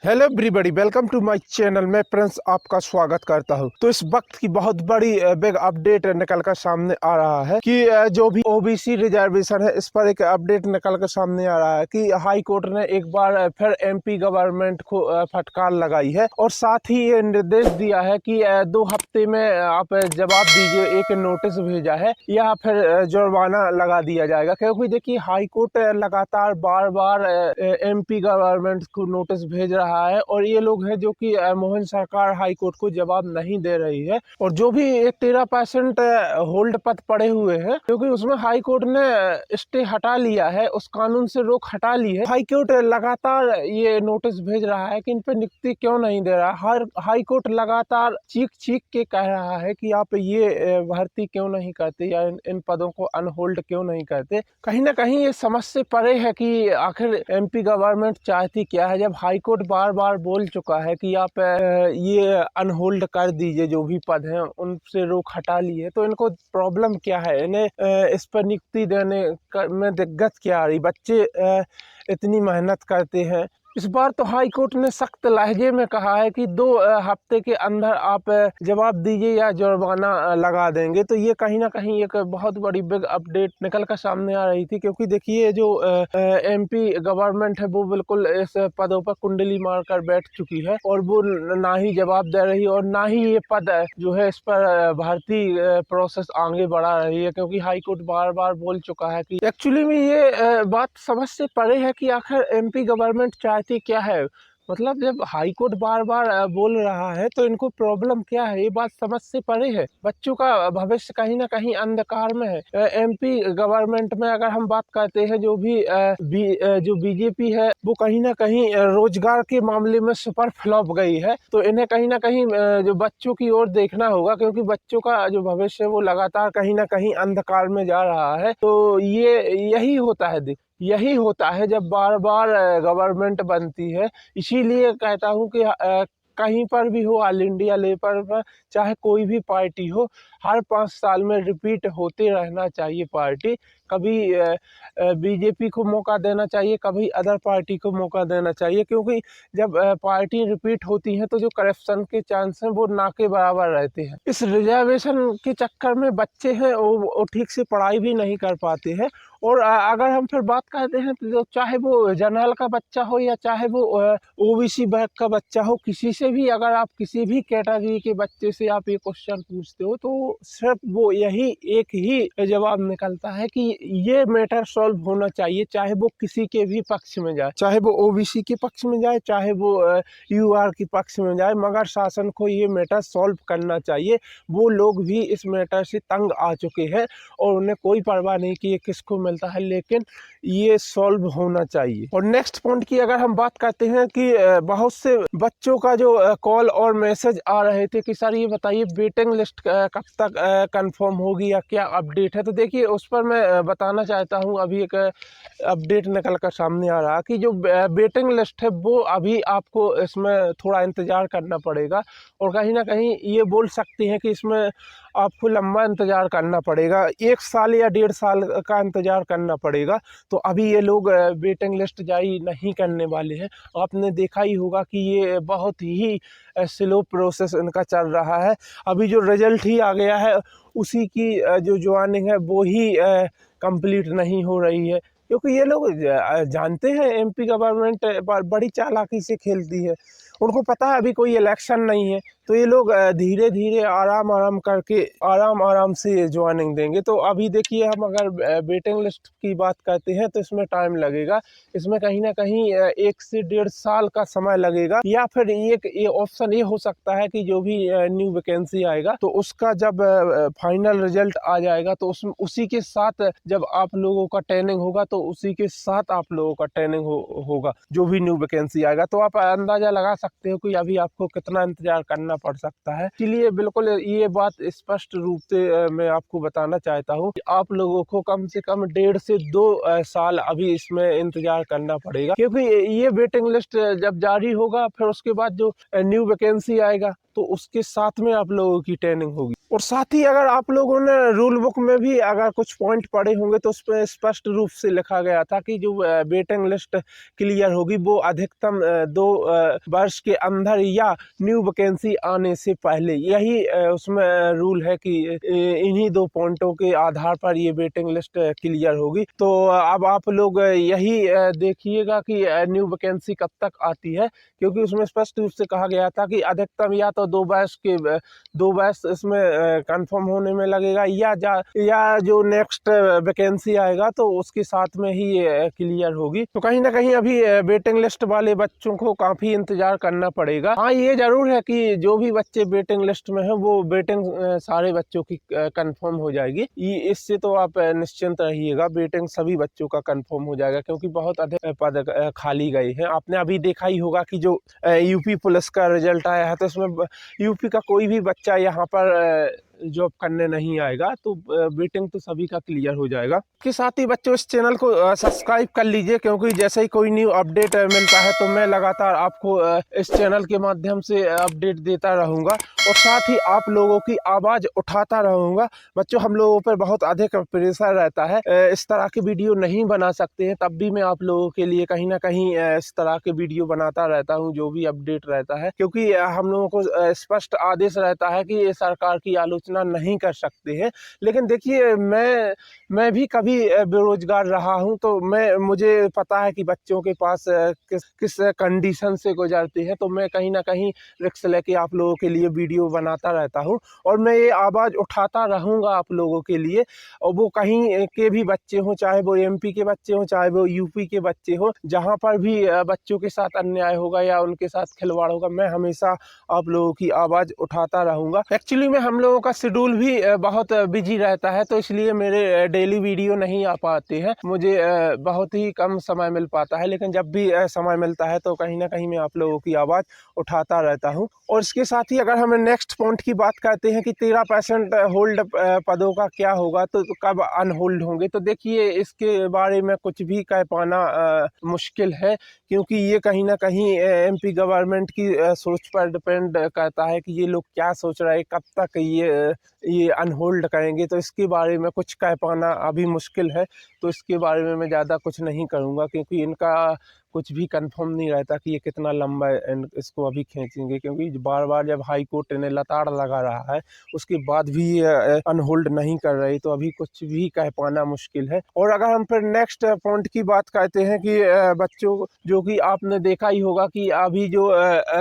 Hello everybody, welcome to my channel. मैं Prince आपका स्वागत करता हूं। तो इस वक्त की बहुत बड़ी बिग अपडेट निकल कर सामने आ रहा है कि जो भी ओबीसी रिजर्वेशन है, इस पर एक अपडेट निकल कर सामने आ रहा है कि हाई कोर्ट ने एक बार फिर एमपी गवर्नमेंट को फटकार लगाई है और साथ ही ये निर्देश दिया है कि 2 हफ्ते में आप जवाब दीजिए। एक नोटिस भेजा है या फिर जुर्माना लगा दिया जाएगा, क्योंकि देखिए हाई कोर्ट लगातार बार बार एमपी गवर्नमेंट को नोटिस भेज रहा है और ये लोग हैं जो कि मोहन सरकार हाई कोर्ट को जवाब नहीं दे रही है। और जो भी 13% होल्ड पद पड़े हुए हैं, क्योंकि उसमें हाई कोर्ट ने स्टे हटा लिया है, उस कानून से रोक हटा ली है। हाई कोर्ट लगातार ये नोटिस भेज रहा है कि इन पे नियुक्ति क्यों नहीं दे रहा। हर हाई कोर्ट लगातार चीख चीख के कह रहा है कि आप ये भर्ती क्यों नहीं करते या इन पदों को अनहोल्ड क्यों नहीं करते। कहीं ना कहीं ये समझ से परे है कि आखिर एमपी गवर्नमेंट चाहती क्या है। जब हाई कोर्ट बार बार बोल चुका है कि आप ये अनहोल्ड कर दीजिए, जो भी पद हैं उनसे रोक हटा लिए, तो इनको प्रॉब्लम क्या है? इन्हें इस पर नियुक्ति देने में दिक्कत क्या आ रही? बच्चे इतनी मेहनत करते हैं। इस बार तो हाई कोर्ट ने सख्त लहजे में कहा है कि 2 हफ्ते के अंदर आप जवाब दीजिए या जुर्माना लगा देंगे। तो ये कहीं ना कहीं एक बहुत बड़ी बिग अपडेट निकल कर सामने आ रही थी, क्योंकि देखिए जो एमपी गवर्नमेंट है वो बिल्कुल इस पदों पर कुंडली मार कर बैठ चुकी है और वो ना ही जवाब दे रही और ना ही ये पद जो है इस पर भर्ती प्रोसेस आगे बढ़ा रही है, क्योंकि हाई कोर्ट बार बार बोल चुका है कि एक्चुअली में ये बात समझ से परे है कि आखिर एमपी गवर्नमेंट चाहती क्या है। मतलब जब हाई कोर्ट बार बार बोल रहा है तो इनको प्रॉब्लम क्या है, ये बात समझ से परे है। बच्चों का भविष्य कहीं ना कहीं अंधकार में है। एमपी गवर्नमेंट में अगर हम बात करते हैं, जो भी जो बीजेपी है वो कहीं ना कहीं रोजगार के मामले में सुपर फ्लॉप गई है। तो इन्हें कहीं ना कहीं जो बच्चों की ओर देखना होगा, क्योंकि बच्चों का जो भविष्य है वो लगातार कहीं ना कहीं अंधकार में जा रहा है। तो ये यही होता है जब बार बार गवर्नमेंट बनती है। इसीलिए कहता हूँ कि कहीं पर भी हो, ऑल इंडिया लेवल पर चाहे कोई भी पार्टी हो, हर 5 साल में रिपीट होते रहना चाहिए पार्टी। कभी बीजेपी को मौका देना चाहिए, कभी अदर पार्टी को मौका देना चाहिए, क्योंकि जब पार्टी रिपीट होती है तो जो करप्शन के चांस हैं वो ना के बराबर रहते हैं। इस रिजर्वेशन के चक्कर में बच्चे हैं वो ठीक से पढ़ाई भी नहीं कर पाते हैं। और अगर हम फिर बात करते हैं तो चाहे वो जनरल का बच्चा हो या चाहे वो ओबीसी बैग का बच्चा हो, किसी से भी अगर आप किसी भी कैटेगरी के बच्चे से आप ये क्वेश्चन पूछते हो तो सिर्फ वो यही एक ही जवाब निकलता है कि ये मैटर सॉल्व होना चाहिए, चाहे वो किसी के भी पक्ष में जाए, चाहे वो ओबीसी के पक्ष में जाए, चाहे वो यूआर के पक्ष में जाए, मगर शासन को ये मैटर सॉल्व करना चाहिए। वो लोग भी इस मैटर से तंग आ चुके हैं और उन्हें कोई परवाह नहीं कि ये किसको मिलता है, लेकिन ये सॉल्व होना चाहिए। और नेक्स्ट पॉइंट की अगर हम बात करते हैं कि बहुत से बच्चों का जो कॉल और मैसेज आ रहे थे कि सर ये बताइए वेटिंग लिस्ट कब तक कंफर्म होगी या क्या अपडेट है। तो देखिए उस पर मैं बताना चाहता हूँ, अभी एक अपडेट निकल कर सामने आ रहा कि जो वेटिंग लिस्ट है वो अभी आपको इसमें थोड़ा इंतज़ार करना पड़ेगा और कहीं ना कहीं ये बोल सकते हैं कि इसमें आपको लंबा इंतज़ार करना पड़ेगा, 1 साल या 1.5 साल का इंतज़ार करना पड़ेगा। तो अभी ये लोग वेटिंग लिस्ट जारी नहीं करने वाले हैं। आपने देखा ही होगा कि ये बहुत ही स्लो प्रोसेस इनका चल रहा है। अभी जो रिजल्ट ही आ गया है उसी की जो ज्वाइनिंग है वो ही कंप्लीट नहीं हो रही है, क्योंकि ये लोग जानते हैं एमपी गवर्नमेंट बड़ी चालाकी से खेलती है। उनको पता है अभी कोई इलेक्शन नहीं है, तो ये लोग धीरे धीरे आराम करके आराम से ज्वाइनिंग देंगे। तो अभी देखिए हम अगर वेटिंग लिस्ट की बात करते हैं तो इसमें टाइम लगेगा, इसमें कहीं ना कहीं 1 से 1.5 साल का समय लगेगा। या फिर ये ऑप्शन ये हो सकता है कि जो भी न्यू वैकेंसी आएगा तो उसका जब फाइनल रिजल्ट आ जाएगा तो उसी के साथ जब आप लोगों का ट्रेनिंग होगा तो उसी के साथ आप लोगों का ट्रेनिंग होगा जो भी न्यू वैकेंसी आएगा। तो आप अंदाजा लगा सकते हो कि अभी आपको कितना इंतजार करना पड़ सकता है। इसलिए बिल्कुल ये बात स्पष्ट रूप से मैं आपको बताना चाहता हूँ कि आप लोगों को कम से कम 1.5 से 2 साल अभी इसमें इंतजार करना पड़ेगा, क्योंकि ये वेटिंग लिस्ट जब जारी होगा फिर उसके बाद जो न्यू वैकेंसी आएगा तो उसके साथ में आप लोगों की ट्रेनिंग होगी। और साथ ही अगर आप लोगों ने रूल बुक में भी अगर कुछ पॉइंट पढ़े होंगे तो उस पर स्पष्ट रूप से लिखा गया था कि जो वेटिंग लिस्ट क्लियर होगी वो अधिकतम 2 वर्ष के अंदर या न्यू वैकेंसी आने से पहले। यही उसमें रूल है कि इन्हीं 2 पॉइंटों के आधार पर ये वेटिंग लिस्ट क्लियर होगी। तो अब आप लोग यही देखिएगा कि न्यू वैकेंसी कब तक आती है, क्योंकि उसमें स्पष्ट रूप से कहा गया था कि अधिकतम या तो 2 बैच इसमें कंफर्म होने में लगेगा या जो नेक्स्ट वैकेंसी आएगा तो उसके साथ में ही ये क्लियर होगी। तो कहीं ना कहीं अभी वेटिंग लिस्ट वाले बच्चों को काफ़ी इंतजार करना पड़ेगा। हाँ, ये जरूर है कि जो भी बच्चे वेटिंग लिस्ट में हैं वो वेटिंग सारे बच्चों की कंफर्म हो जाएगी। इससे तो आप निश्चिंत रहिएगा, वेटिंग सभी बच्चों का कंफर्म हो जाएगा, क्योंकि बहुत अधिक पद खाली गए हैं। आपने अभी देखा ही होगा कि जो यूपी पुलिस का रिजल्ट आया है तो उसमें यूपी का कोई भी बच्चा यहाँ पर जॉब करने नहीं आएगा, तो वेटिंग तो सभी का क्लियर हो जाएगा। के साथ ही बच्चों इस चैनल को सब्सक्राइब कर लीजिए, क्योंकि जैसे ही कोई न्यू अपडेट मिलता है तो मैं लगातार आपको इस चैनल के माध्यम से अपडेट देता रहूँगा और साथ ही आप लोगों की आवाज़ उठाता रहूँगा। बच्चों, हम लोगों पर बहुत अधिक प्रेशर रहता है, इस तरह की वीडियो नहीं बना सकते हैं, तब भी मैं आप लोगों के लिए कहीं ना कहीं इस तरह के वीडियो बनाता रहता हूं जो भी अपडेट रहता है, क्योंकि हम लोगों को स्पष्ट आदेश रहता है कि सरकार की आलोचना नहीं कर सकते हैं। लेकिन देखिए, मैं भी कभी बेरोजगार रहा हूं, तो मुझे पता है कि बच्चों के पास किस कंडीशन से गुजरते हैं, तो मैं कहीं ना कहीं रिस्क लेके आप लोगों के लिए वीडियो बनाता रहता हूं और मैं ये आवाज़ उठाता रहूँगा आप लोगों के लिए। और वो कहीं के भी बच्चे हों, चाहे वो एमपी के बच्चे हों, चाहे वो यूपी के बच्चे हों, जहाँ पर भी बच्चों के साथ अन्याय होगा या उनके साथ खिलवाड़ होगा, मैं हमेशा आप लोगों की आवाज़ उठाता रहूँगा। एक्चुअली में हम लोगों का शेड्यूल भी बहुत बिजी रहता है, तो इसलिए मेरे डेली वीडियो नहीं आ पाते हैं, मुझे बहुत ही कम समय मिल पाता है। लेकिन जब भी समय मिलता है तो कहीं ना कहीं मैं आप लोगों की आवाज़ उठाता रहता हूँ। और इसके साथ ही अगर हम नेक्स्ट पॉइंट की बात करते हैं कि 13% होल्ड पदों का क्या होगा, तो कब अनहोल्ड होंगे, तो देखिए इसके बारे में कुछ भी कह पाना मुश्किल है, क्योंकि ये कहीं ना कहीं एमपी गवर्नमेंट की सोच पर डिपेंड करता है कि ये लोग क्या सोच रहे हैं, कब तक ये अनहोल्ड करेंगे। तो इसके बारे में कुछ कह पाना अभी मुश्किल है, तो इसके बारे में मैं ज़्यादा कुछ नहीं करूँगा, क्योंकि इनका कुछ भी कंफर्म नहीं रहता कि ये कितना लंबा इसको अभी खींचेंगे, क्योंकि बार बार जब हाई कोर्ट इन्हें लताड़ लगा रहा है उसके बाद भी ये अनहोल्ड नहीं कर रही, तो अभी कुछ भी कह पाना मुश्किल है। और अगर हम फिर नेक्स्ट पॉइंट की बात करते हैं कि बच्चों, जो कि आपने देखा ही होगा कि अभी जो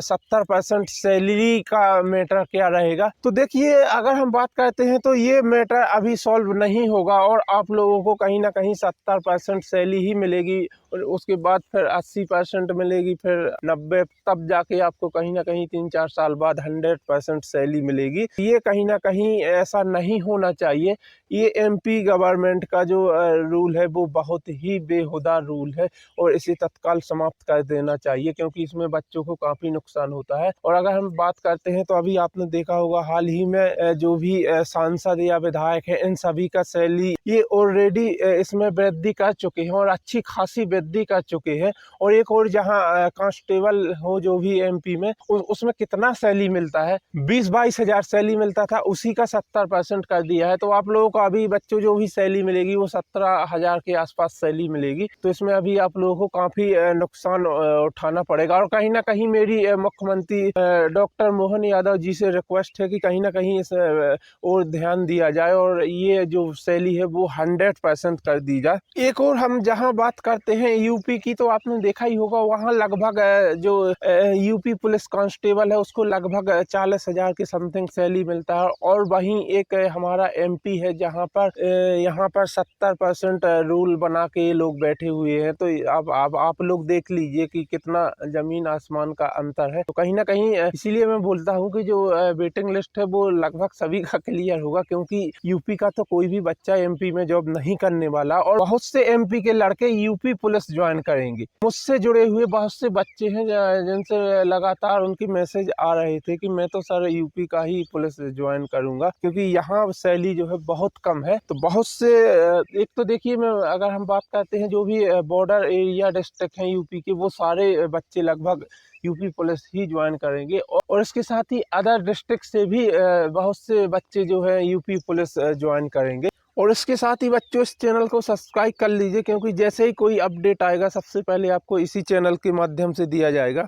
70% सैलरी का मैटर क्या रहेगा, तो देखिए अगर हम बात करते हैं तो ये मैटर अभी सॉल्व नहीं होगा और आप लोगों को कहीं ना कहीं 70% सैलरी ही मिलेगी और उसके बाद फिर 80% मिलेगी, फिर 90, तब जाके आपको कहीं ना कहीं 3-4 साल बाद 100% सैलरी मिलेगी। ये कहीं ना कहीं ऐसा नहीं होना चाहिए। ये एमपी गवर्नमेंट का जो रूल है वो बहुत ही बेहुदा रूल है और इसे तत्काल समाप्त कर देना चाहिए, क्योंकि इसमें बच्चों को काफ़ी नुकसान होता है। और अगर हम बात करते हैं तो अभी आपने देखा होगा हाल ही में जो भी सांसद या विधायक है, इन सभी का सैलरी ये ऑलरेडी इसमें वृद्धि कर चुके हैं और अच्छी खासी वृद्धि कर चुके हैं। और एक और जहां कांस्टेबल हो जो भी एमपी में, उसमें कितना सैलरी मिलता है, 20-22 हज़ार सैलरी मिलता था, उसी का 70% कर दिया है। तो आप लोगों को अभी बच्चों जो भी सैलरी मिलेगी वो 17,000 के आसपास सैलरी मिलेगी। तो इसमें अभी आप लोगों को काफ़ी नुकसान उठाना पड़ेगा। और कहीं ना कहीं मेरी मुख्यमंत्री डॉक्टर मोहन यादव जी से रिक्वेस्ट है कि कहीं ना कहीं इस और ध्यान दिया जाए और ये जो सैलरी है वो 100% कर दी जाए। एक और हम जहां बात करते हैं यूपी की, तो आपने देखा ही होगा वहां लगभग जो यूपी पुलिस कांस्टेबल है उसको लगभग 40,000 के समथिंग सैलरी मिलता है। और वहीं एक हमारा एमपी है जहां पर यहाँ पर 70% रूल बना के ये लोग बैठे हुए हैं। तो अब आप लोग देख लीजिए कि कितना जमीन आसमान का अंतर है। तो कहीं ना कहीं इसीलिए मैं बोलता हूँ कि जो वेटिंग लिस्ट है वो लगभग सभी का क्लियर होगा, क्योंकि यूपी का तो कोई भी बच्चा एमपी में जॉब नहीं करने वाला और बहुत से एमपी के लड़के यूपी पुलिस पुलिस ज्वाइन करेंगे। मुझसे जुड़े हुए बहुत से बच्चे हैं जिनसे लगातार उनकी मैसेज आ रहे थे कि मैं तो सर यूपी का ही पुलिस ज्वाइन करूंगा, क्योंकि यहाँ सैलरी जो है बहुत कम है। तो बहुत से एक तो देखिए, मैं अगर हम बात करते हैं जो भी बॉर्डर एरिया डिस्ट्रिक्ट हैं यूपी के, वो सारे बच्चे लगभग यूपी पुलिस ही ज्वाइन करेंगे। और इसके साथ ही अदर डिस्ट्रिक्ट से भी बहुत से बच्चे जो है यूपी पुलिस ज्वाइन करेंगे। और इसके साथ ही बच्चों, इस चैनल को सब्सक्राइब कर लीजिए, क्योंकि जैसे ही कोई अपडेट आएगा सबसे पहले आपको इसी चैनल के माध्यम से दिया जाएगा।